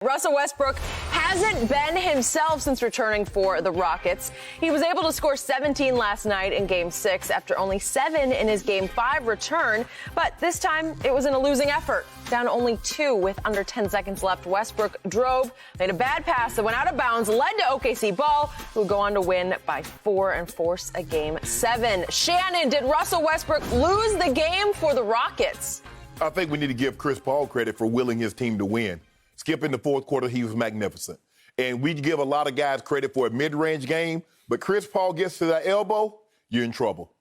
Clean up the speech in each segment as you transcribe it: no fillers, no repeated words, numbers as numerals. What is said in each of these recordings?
Russell Westbrook hasn't been himself since returning for the Rockets. He was able to score 17 last night in Game 6 after only 7 in his Game 5 return. But this time, it was in a losing effort. Down only 2 with under 10 seconds left, Westbrook drove, made a bad pass that went out of bounds, led to OKC Ball, who would go on to win by 4 and force a Game 7. Shannon, did Russell Westbrook lose the game for the Rockets? I think we need to give Chris Paul credit for willing his team to win. Skip in the fourth quarter, he was magnificent. And we give a lot of guys credit for a mid-range game, but Chris Paul gets to that elbow, you're in trouble.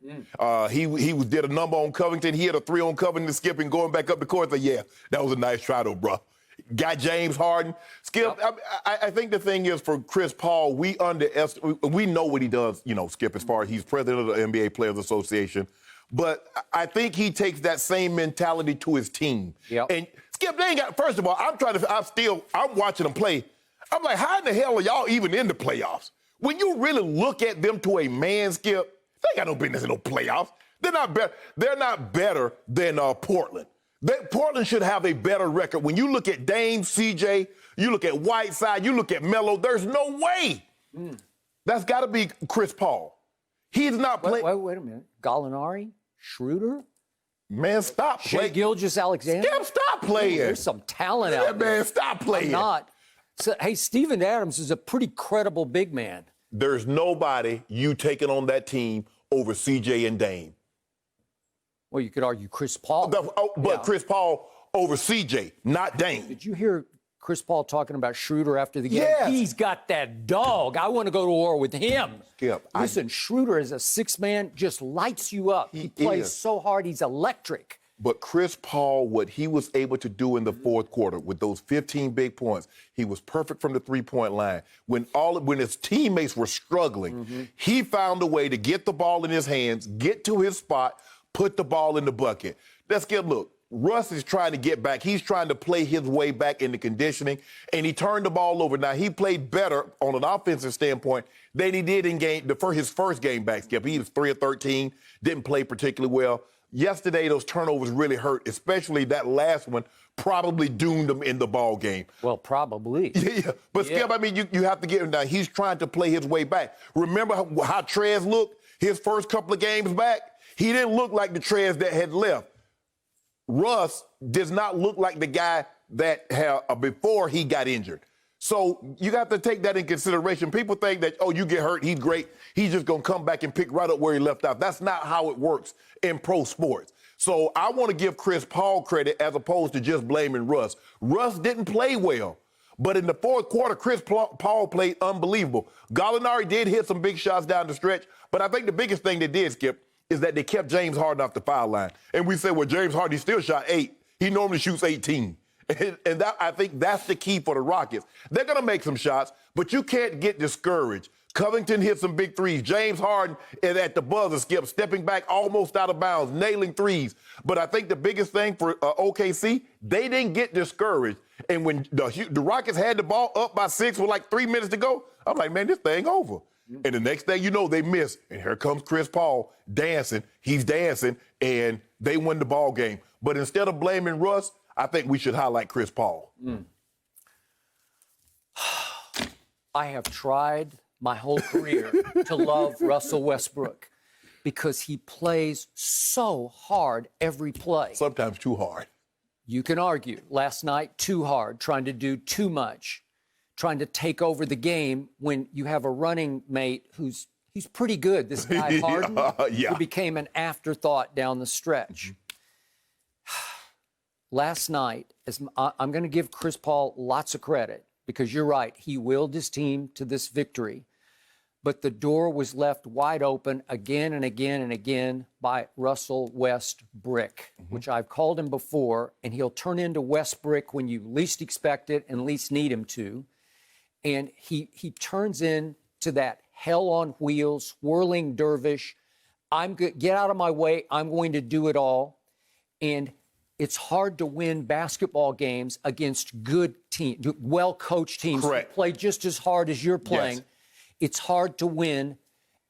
He did a number on Covington. He had a 3 on Covington, Skip, and going back up the court. Yeah, that was a nice try, though, bro. Got James Harden. Skip, yep. I think the thing is for Chris Paul, we know what he does, Skip, as far as he's president of the NBA Players Association. But I think he takes that same mentality to his team. Yep. And Skip, they ain't got, first of all, I'm watching them play. I'm like, how in the hell are y'all even in the playoffs? When you really look at them to a man, Skip, they ain't got no business in no playoffs. They're not better than Portland. Portland should have a better record. When you look at Dame, CJ, you look at Whiteside, you look at Melo, there's no way. That's got to be Chris Paul. He's not playing. Wait a minute. Gallinari? Schroeder? Man, stop playing. Gilgeous-Alexander? Skip, stop playing. There's some talent out there. Man, stop playing. I'm not. So, hey, Steven Adams is a pretty credible big man. There's nobody you taking on that team over CJ and Dame. Well, you could argue Chris Paul. But Chris Paul over CJ, not Dame. Did you hear Chris Paul talking about Schroeder after the game? Yes. He's got that dog. I want to go to war with him. Skip, Listen, Schroeder as a 6-man just lights you up. He plays so hard. He's electric. But Chris Paul, what he was able to do in the fourth quarter with those 15 big points, he was perfect from the three-point line. When his teammates were struggling, he found a way to get the ball in his hands, get to his spot, put the ball in the bucket. Look, Russ is trying to get back. He's trying to play his way back into conditioning, and he turned the ball over. Now, he played better on an offensive standpoint than he did in his first game back, Skip. He was 3 of 13, didn't play particularly well. Yesterday, those turnovers really hurt, especially that last one probably doomed him in the ball game. Well, probably. Yeah. But, Skip, I mean, you have to get him down. He's trying to play his way back. Remember how Trez looked his first couple of games back? He didn't look like the Trez that had left. Russ does not look like the guy that had before he got injured. So you got to take that in consideration. People think that, you get hurt, he's great. He's just going to come back and pick right up where he left off. That's not how it works in pro sports. So I want to give Chris Paul credit as opposed to just blaming Russ. Russ didn't play well. But in the fourth quarter, Chris Paul played unbelievable. Gallinari did hit some big shots down the stretch. But I think the biggest thing they did, Skip, is that they kept James Harden off the foul line. And we said, well, James Harden, he still shot 8. He normally shoots 18. And I think that's the key for the Rockets. They're going to make some shots, but you can't get discouraged. Covington hit some big threes. James Harden is at the buzzer, Skip, stepping back almost out of bounds, nailing threes. But I think the biggest thing for OKC, they didn't get discouraged. And when the Rockets had the ball up by 6 with like 3 minutes to go, I'm like, man, this thing over. And the next thing you know, they miss. And here comes Chris Paul dancing. He's dancing, and they win the ball game. But instead of blaming Russ, I think we should highlight Chris Paul. I have tried my whole career to love Russell Westbrook because he plays so hard every play. Sometimes too hard. You can argue. Last night, too hard, trying to do too much, trying to take over the game when you have a running mate he's pretty good, this guy Harden, who became an afterthought down the stretch. Last night, I'm going to give Chris Paul lots of credit because you're right. He willed his team to this victory. But the door was left wide open again and again and again by Russell Westbrook, which I've called him before, and he'll turn into Westbrook when you least expect it and least need him to. And he turns into that hell on wheels, whirling dervish. Get out of my way. I'm going to do it all. And it's hard to win basketball games against good teams, well-coached teams who play just as hard as you're playing. Yes. It's hard to win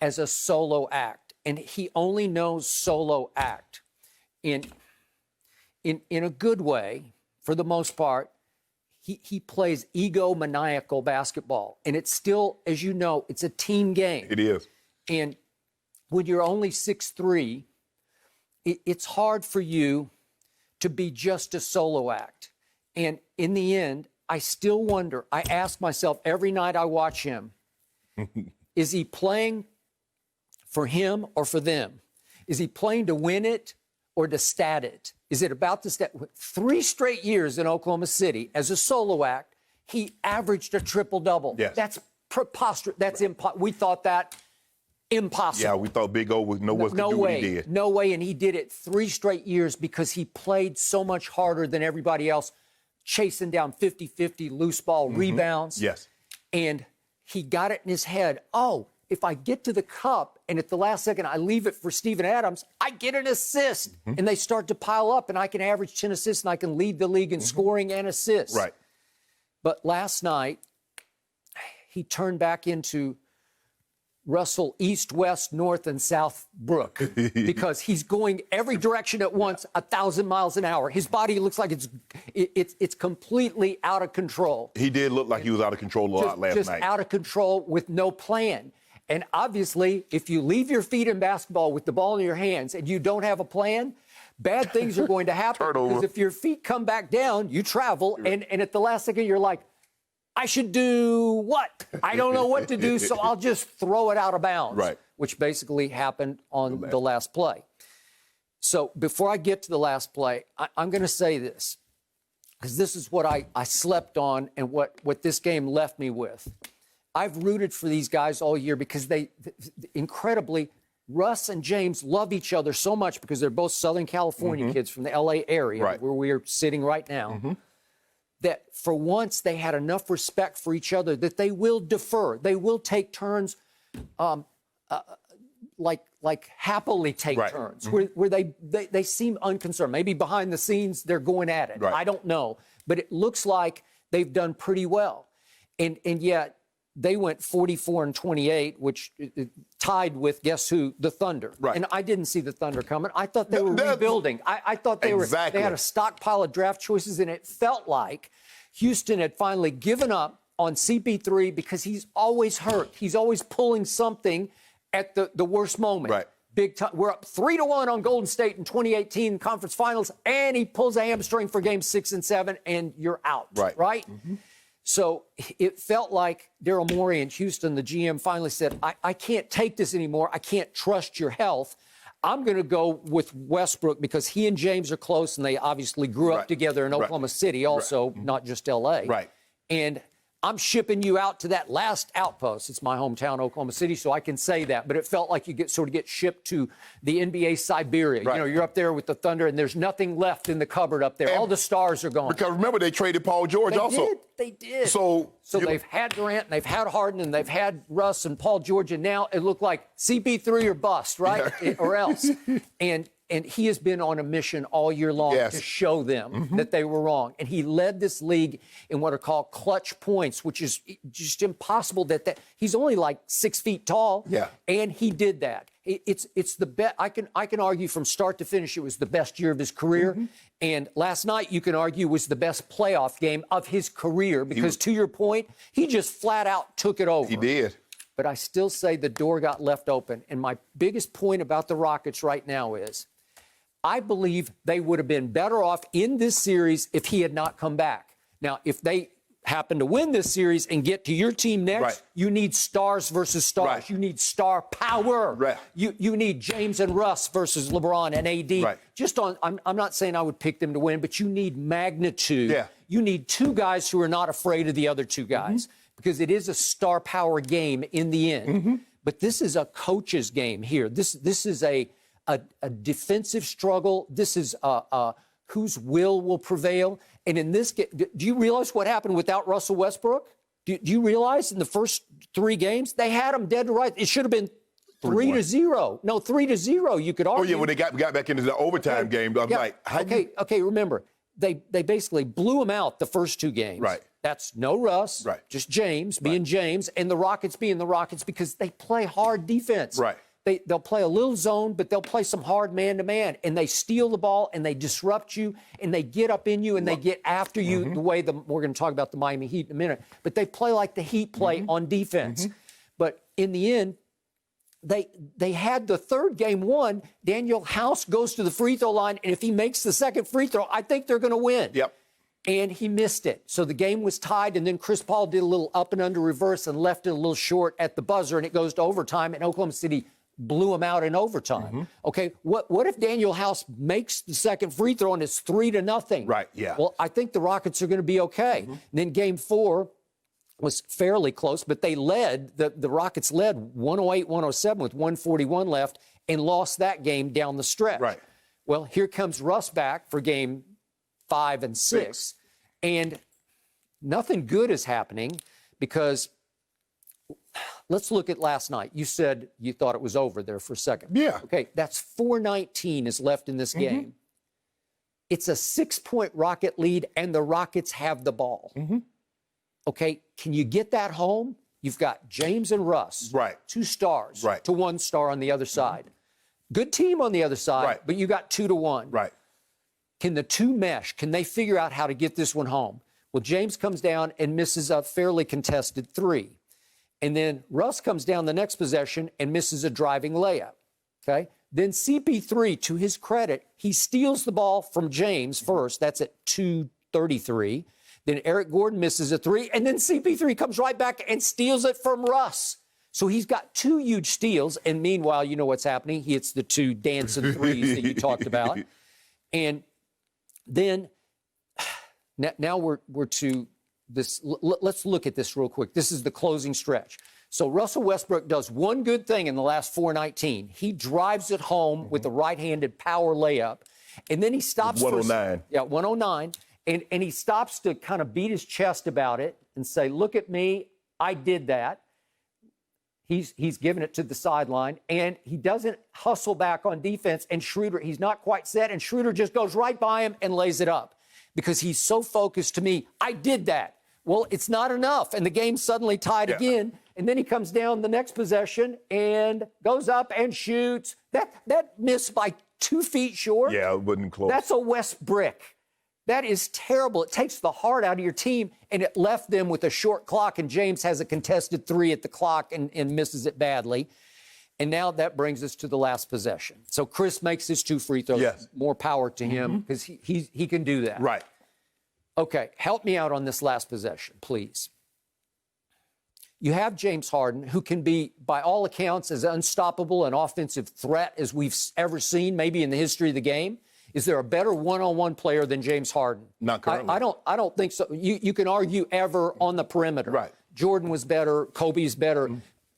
as a solo act, and he only knows solo act. In a good way, for the most part, he plays egomaniacal basketball. And it's still, as you know, it's a team game. It is. And when you're only 6'3", it's hard for you to be just a solo act. And in the end, I still wonder, I ask myself every night I watch him, is he playing for him or for them? Is he playing to win it or to stat it? Is it about the stat? 3 straight years in Oklahoma City as a solo act, he averaged a triple-double. Yes. That's preposterous. That's we thought that impossible. Yeah, we thought Big O was no one could do what he did. No way, and he did it 3 straight years because he played so much harder than everybody else, chasing down 50-50 loose ball rebounds. Yes. And he got it in his head, if I get to the cup and at the last second I leave it for Steven Adams, I get an assist. And they start to pile up and I can average 10 assists and I can lead the league in scoring and assists. Right. But last night, he turned back into Russell East, West, North, and South Brook because he's going every direction at once, 1,000 miles an hour. His body looks like it's completely out of control. He did look like he was out of control a lot last night. Just out of control with no plan. And obviously, if you leave your feet in basketball with the ball in your hands and you don't have a plan, bad things are going to happen. Because if your feet come back down, you travel, and at the last second, you're like, I should do what? I don't know what to do, so I'll just throw it out of bounds. Right. Which basically happened on the last play. So before I get to the last play, I'm going to say this, because this is what I slept on and what this game left me with. I've rooted for these guys all year because they incredibly, Russ and James love each other so much because they're both Southern California kids from the L.A. area where we are sitting right now. That for once they had enough respect for each other that they will defer. They will take turns, like happily take turns, where they seem unconcerned. Maybe behind the scenes they're going at it. I don't know, but it looks like they've done pretty well, and yet they went 44-28, which tied with, guess who? The Thunder. And I didn't see the Thunder coming. I thought they were rebuilding. I thought they had a stockpile of draft choices, and it felt like Houston had finally given up on CP3 because he's always hurt. He's always pulling something at the worst moment. Big time. We're up 3-1 on Golden State in 2018 conference finals, and he pulls a hamstring for games 6 and 7, and you're out. Right? So it felt like Daryl Morey in Houston, the GM, finally said, I can't take this anymore. I can't trust your health. I'm going to go with Westbrook because he and James are close, and they obviously grew up together in Oklahoma City also, not just L.A. And I'm shipping you out to that last outpost. It's my hometown, Oklahoma City, so I can say that. But it felt like you get shipped to the NBA Siberia. You know, you're up there with the Thunder, and there's nothing left in the cupboard up there. All the stars are gone. Because remember, they traded Paul George also. They did. So they've had Durant, and they've had Harden, and they've had Russ and Paul George, and now it looked like CP3 or bust, right? Or else. And he has been on a mission all year long to show them that they were wrong. And he led this league in what are called clutch points, which is just impossible that he's only like 6 feet tall. And he did that. It's the best. I can argue from start to finish it was the best year of his career. And last night you can argue was the best playoff game of his career because to your point, he just flat out took it over. He did. But I still say the door got left open. And my biggest point about the Rockets right now is I believe they would have been better off in this series if he had not come back. Now, if they happen to win this series and get to your team next, you need stars versus stars. You need star power. You need James and Russ versus LeBron and AD. Just on, I'm not saying I would pick them to win, but you need magnitude. You need 2 guys who are not afraid of the other 2 guys because it is a star power game in the end. But this is a coach's game here. This is a defensive struggle. This is whose will prevail. And in this game, do you realize what happened without Russell Westbrook? Do you realize in the first 3 games, they had him dead to rights? It should have been 3-0. No, 3-0, you could argue. Oh, yeah, when they got back into the overtime game, I'm like, okay, remember, they basically blew him out the first 2 games. That's no Russ, just James being James, and the Rockets being the Rockets because they play hard defense. they'll play a little zone, but they'll play some hard man-to-man, and they steal the ball, and they disrupt you, and they get up in you, and they get after you the way we're going to talk about the Miami Heat in a minute. But they play like the Heat play on defense. But in the end, they had the third game won. Daniel House goes to the free throw line, and if he makes the second free throw, I think they're going to win. Yep. And he missed it. So the game was tied, and then Chris Paul did a little up and under reverse and left it a little short at the buzzer, and it goes to overtime, and Oklahoma City blew him out in overtime. Okay, what if Daniel House makes the second free throw and it's 3-0? Right, yeah. Well, I think the Rockets are going to be okay. And then game 4 was fairly close, but they led, the Rockets led 108-107 with 141 left and lost that game down the stretch. Right. Well, here comes Russ back for game 5 and 6. And nothing good is happening because let's look at last night. You said you thought it was over there for a second. Yeah. Okay, that's 4:19 is left in this game. It's a 6-point Rocket lead, and the Rockets have the ball. Okay, can you get that home? You've got James and Russ. Right. 2 stars Right. to 1 star on the other side. Good team on the other side, Right. but you got 2 to 1. Right. Can the two mesh? Can they figure out how to get this one home? Well, James comes down and misses a fairly contested 3. And then Russ comes down the next possession and misses a driving layup. Okay? Then CP3, to his credit, he steals the ball from James first. That's at 2:33. Then Eric Gordon misses a 3. And then CP3 comes right back and steals it from Russ. So he's got 2 huge steals. And meanwhile, you know what's happening? He hits the 2 dancing threes that you talked about. And then now we're to this. Let's look at this real quick. This is the closing stretch. So Russell Westbrook does one good thing in the last 4:19. He drives it home with a right-handed power layup, and then he stops 109. 109, and he stops to kind of beat his chest about it and say, "Look at me, I did that." He's given it to the sideline, and he doesn't hustle back on defense. And Schroeder, he's not quite set, and Schroeder just goes right by him and lays it up because he's so focused to me. I did that. Well, it's not enough, and the game's suddenly tied again. And then he comes down the next possession and goes up and shoots. That missed by 2 feet short. Yeah, it wasn't close. That's a West brick. That is terrible. It takes the heart out of your team, and it left them with a short clock, and James has a contested 3 at the clock and misses it badly. And now that brings us to the last possession. So Chris makes his 2 free throws. Yes. More power to him because he can do that. Right. Okay, help me out on this last possession, please. You have James Harden, who can be, by all accounts, as unstoppable an offensive threat as we've ever seen, maybe in the history of the game. Is there a better one-on-one player than James Harden? Not currently. I don't think so. You can argue ever on the perimeter. Right. Jordan was better. Kobe's better.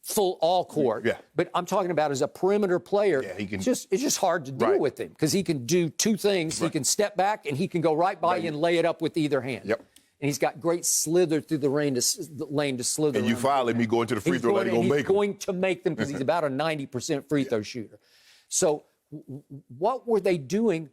Full all court. Yeah. But I'm talking about as a perimeter player. Yeah, he can. It's just hard to deal with him because he can do 2 things. He can step back and he can go right by you and lay it up with either hand. Yep. And he's got great slither through the lane to slither. And you foul him, he going to the free throw line, he's going to make them because he's about a 90% free throw shooter. So what were they doing?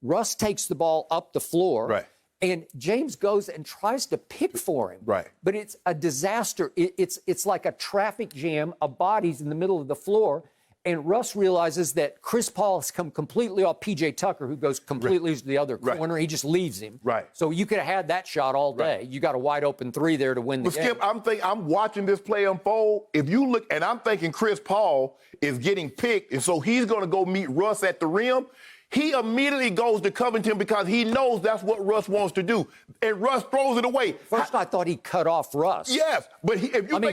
Russ takes the ball up the floor. Right. And James goes and tries to pick for him. Right. But it's a disaster. It's like a traffic jam of bodies in the middle of the floor. And Russ realizes that Chris Paul has come completely off P.J. Tucker, who goes completely to the other corner. He just leaves him. Right. So you could have had that shot all day. You got a wide open 3 there to win the game. Skip, I'm watching this play unfold. If you look, and I'm thinking Chris Paul is getting picked, and so he's going to go meet Russ at the rim. He immediately goes to Covington because he knows that's what Russ wants to do. And Russ throws it away. First, I thought he cut off Russ. Yes, but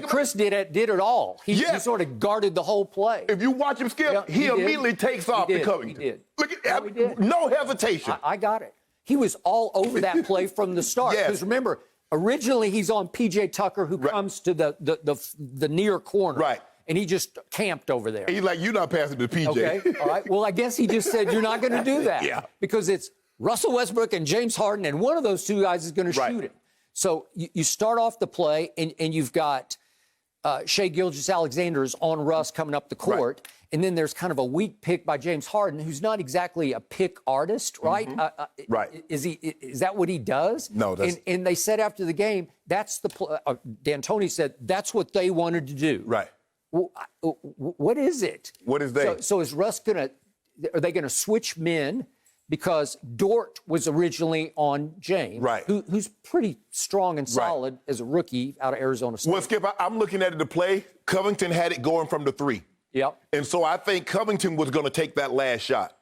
Chris did it all. He sort of guarded the whole play. If you watch him, Skip, he immediately takes off to Covington. He did. Look at no hesitation. I got it. He was all over that play from the start. Because remember, originally he's on P.J. Tucker, who comes to the near corner. Right. And he just camped over there. He's like, you're not passing to PJ. Okay, all right. Well, I guess he just said, you're not going to do that. Yeah. Because it's Russell Westbrook and James Harden, and one of those 2 guys is going to shoot it. So you start off the play, and you've got Shai Gilgeous-Alexander's on Russ coming up the court, and then there's kind of a weak pick by James Harden, who's not exactly a pick artist, right? Is that what he does? No. And they said after the game, that's the D'Antoni said that's what they wanted to do. Right. What is it? What is they? So is Russ are they going to switch men? Because Dort was originally on James, right? Who's pretty strong and solid as a rookie out of Arizona State. Well, Skip, I'm looking at it to play. Covington had it going from the 3. Yep. And so I think Covington was going to take that last shot.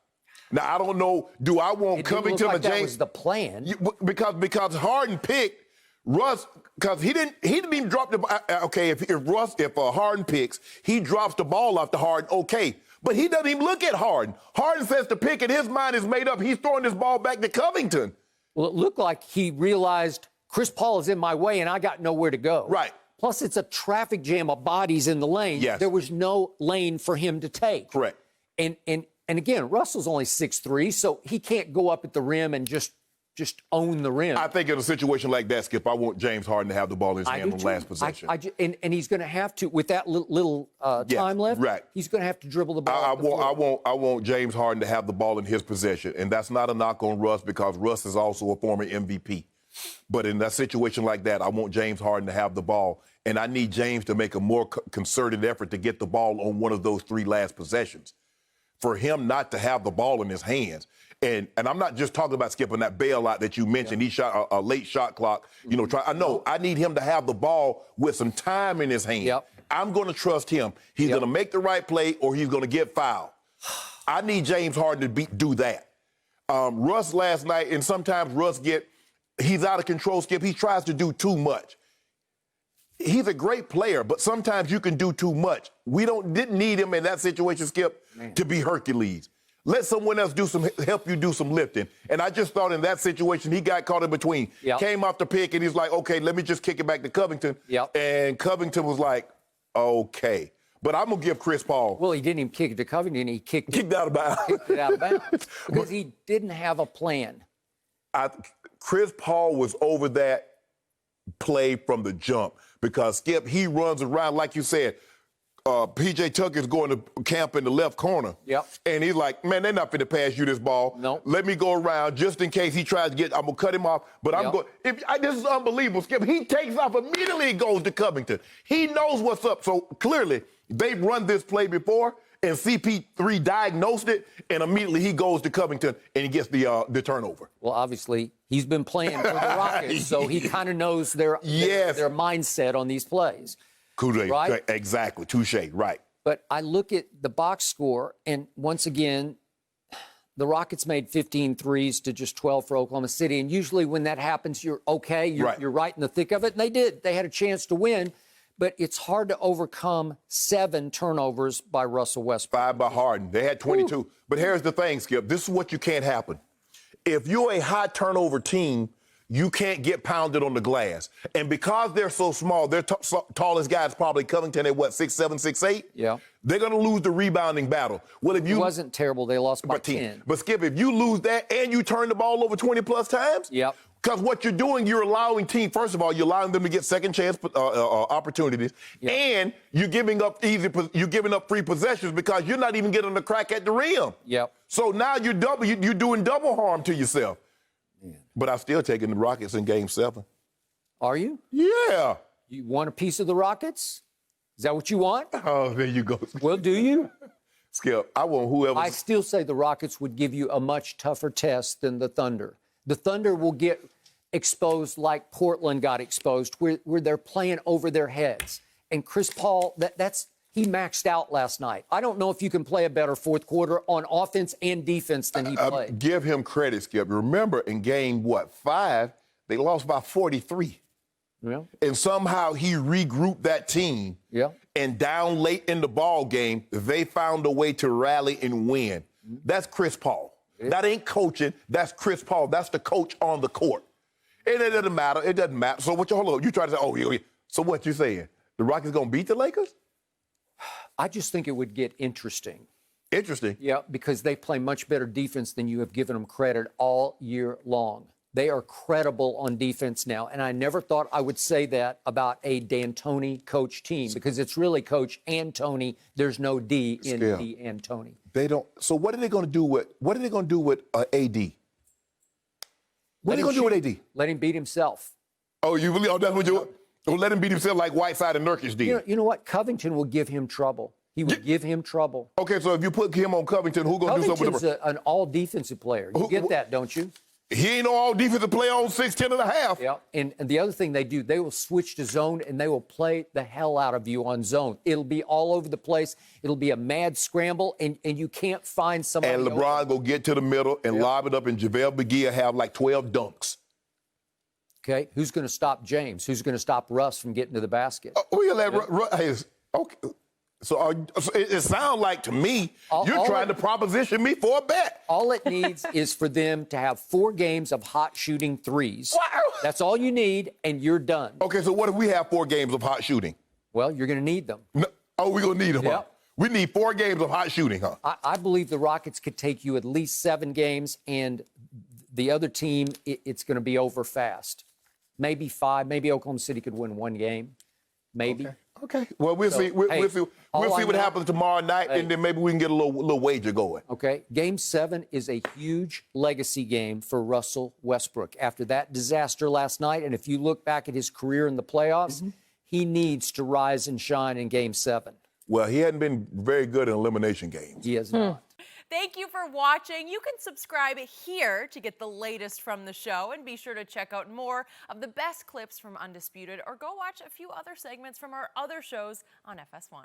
Now, I don't know, do I want Covington or James? That was the plan. Because Harden picked Russ, because he didn't even drop the okay, if Harden picks, he drops the ball off to Harden, okay. But he doesn't even look at Harden. Harden says the pick, and his mind is made up. He's throwing this ball back to Covington. Well, it looked like he realized Chris Paul is in my way, and I got nowhere to go. Right. Plus, it's a traffic jam of bodies in the lane. Yes. There was no lane for him to take. Correct. And again, Russell's only 6'3", so he can't go up at the rim and just own the rim. I think in a situation like that, Skip, I want James Harden to have the ball in his hand on the last possession. And he's going to have to, with that little time left, right. He's going to have to dribble the ball. I want James Harden to have the ball in his possession, and that's not a knock on Russ because Russ is also a former MVP. But in that situation like that, I want James Harden to have the ball, and I need James to make a more concerted effort to get the ball on one of those 3 last possessions. For him not to have the ball in his hands. And I'm not just talking about skipping that bailout that you mentioned. He shot a late shot clock. I need him to have the ball with some time in his hand. Yep. I'm going to trust him. He's going to make the right play or he's going to get fouled. I need James Harden to do that. Russ last night, and sometimes Russ he's out of control, Skip. He tries to do too much. He's a great player, but sometimes you can do too much. We didn't need him in that situation, Skip, to be Hercules. Let someone else help you do some lifting. And I just thought in that situation, he got caught in between. Yep. Came off the pick, and he's like, okay, let me just kick it back to Covington. Yep. And Covington was like, okay. But I'm going to give Chris Paul. Well, he didn't even kick it to Covington. He kicked it out of bounds. Kicked it out of bounds because he didn't have a plan. Chris Paul was over that play from the jump because, Skip, he runs around, like you said, P.J. Tucker's going to camp in the left corner. Yep. And he's like, man, they're not going to pass you this ball. No. Let me go around just in case he tries to I'm going to cut him off. But I'm going this is unbelievable, Skip. He takes off immediately and goes to Covington. He knows what's up. So clearly, they've run this play before, and CP3 diagnosed it, and immediately he goes to Covington and he gets the turnover. Well, obviously, he's been playing for the Rockets, so he kind of knows their mindset on these plays. Right? Exactly. Touche. Right. But I look at the box score, and once again, the Rockets made 15 threes to just 12 for Oklahoma City. And usually when that happens, you're okay. You're right in the thick of it. And they did. They had a chance to win. But it's hard to overcome 7 turnovers by Russell Westbrook. 5 by Harden. They had 22. Ooh. But here's the thing, Skip. This is what you can't happen. If you're a high turnover team, you can't get pounded on the glass. And because they're so small, their tallest guy is probably Covington at 6'7", 6'8"? Yeah. They're going to lose the rebounding battle. Well, if you it wasn't terrible. They lost by 10. But, Skip, if you lose that and you turn the ball over 20-plus times, yep. Because what you're doing, you're allowing first of all, you're allowing them to get second chance opportunities, and you're giving up free possessions because you're not even getting a crack at the rim. Yep. So now you're doing double harm to yourself. Yeah. But I'm still taking the Rockets in Game 7. Are you? Yeah. You want a piece of the Rockets? Is that what you want? Oh, there you go. Well, do you? Skip, I want whoever. I still say the Rockets would give you a much tougher test than the Thunder. The Thunder will get exposed like Portland got exposed, where they're playing over their heads. And Chris Paul, he maxed out last night. I don't know if you can play a better fourth quarter on offense and defense than he played. Give him credit, Skip. Remember, in game, 5, they lost by 43. Yeah. And somehow he regrouped that team. Yeah. And down late in the ball game, they found a way to rally and win. That's Chris Paul. That ain't coaching. That's Chris Paul. That's the coach on the court. And it doesn't matter. It doesn't matter. So hold on. You try to say, yeah. So what you saying? The Rockets going to beat the Lakers? I just think it would get interesting. Interesting? Yeah, because they play much better defense than you have given them credit all year long. They are credible on defense now. And I never thought I would say that about a D'Antoni coach team because it's really Coach Antoni. There's no D in D'Antoni. They don't. So what are they going to do with AD? What are they going to do with AD? Let him beat himself. Oh, you really? Oh, that's what you. Or let him beat himself like Whiteside and Nurkic did. You know what? Covington will give him trouble. He would give him trouble. Okay, so if you put him on Covington, who's going to do something with Covington's an all-defensive player. You get that, don't you? He ain't no all-defensive player on 6'10 and a half. Yeah, and the other thing they do, they will switch to zone, and they will play the hell out of you on zone. It'll be all over the place. It'll be a mad scramble, and you can't find somebody. And LeBron go get to the middle and lob it up, and JaVale McGee will have like 12 dunks. Okay, who's going to stop James? Who's going to stop Russ from getting to the basket? We'll let okay. So it sounds like to me you're trying to proposition me for a bet. All it needs is for them to have 4 games of hot shooting threes. Wow. That's all you need, and you're done. Okay, so what if we have 4 games of hot shooting? Well, you're going to need them. No, we're going to need them, huh? Yep. We need 4 games of hot shooting, huh? I believe the Rockets could take you at least 7 games, and the other team, it's going to be over fast. Maybe 5. Maybe Oklahoma City could win 1 game. Maybe. Okay. Well, we'll see. We'll see what happens tomorrow night, and then maybe we can get a little wager going. Okay. Game 7 is a huge legacy game for Russell Westbrook. After that disaster last night, and if you look back at his career in the playoffs, he needs to rise and shine in Game 7. Well, he hadn't been very good in elimination games. He has not. Thank you for watching. You can subscribe here to get the latest from the show, and be sure to check out more of the best clips from Undisputed, or go watch a few other segments from our other shows on FS1.